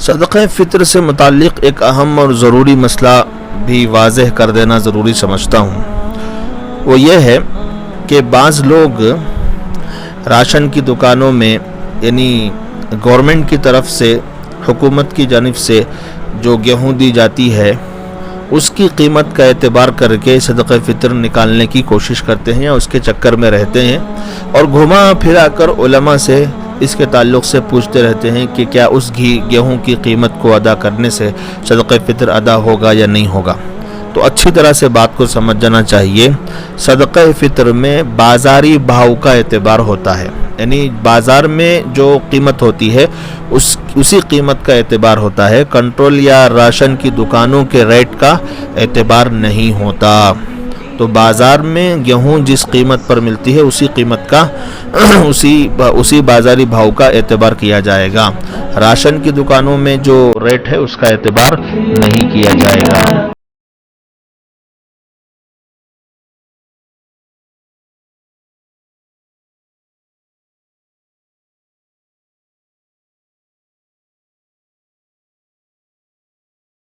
صدقہ فطر سے متعلق ایک اہم اور ضروری مسئلہ بھی واضح کر دینا ضروری سمجھتا ہوں۔ وہ یہ ہے کہ بعض لوگ راشن کی دکانوں میں یعنی گورنمنٹ کی طرف سے، حکومت کی جانب سے جو گیہوں دی جاتی ہے اس کی قیمت کا اعتبار کر کے صدقہ فطر نکالنے کی کوشش کرتے ہیں یا اس کے چکر میں رہتے ہیں، اور گھما پھرا کر علماء سے اس کے تعلق سے پوچھتے رہتے ہیں کہ کیا اس گیہوں کی قیمت کو ادا کرنے سے صدقہ فطر ادا ہوگا یا نہیں ہوگا۔ تو اچھی طرح سے بات کو سمجھ جانا چاہیے، صدقہ فطر میں بازاری بھاؤ کا اعتبار ہوتا ہے، یعنی بازار میں جو قیمت ہوتی ہے اسی قیمت کا اعتبار ہوتا ہے، کنٹرول یا راشن کی دکانوں کے ریٹ کا اعتبار نہیں ہوتا۔ تو بازار میں گیہوں جس قیمت پر ملتی ہے اسی قیمت کا اسی بازاری بھاؤ کا اعتبار کیا جائے گا، راشن کی دکانوں میں جو ریٹ ہے اس کا اعتبار نہیں کیا جائے گا۔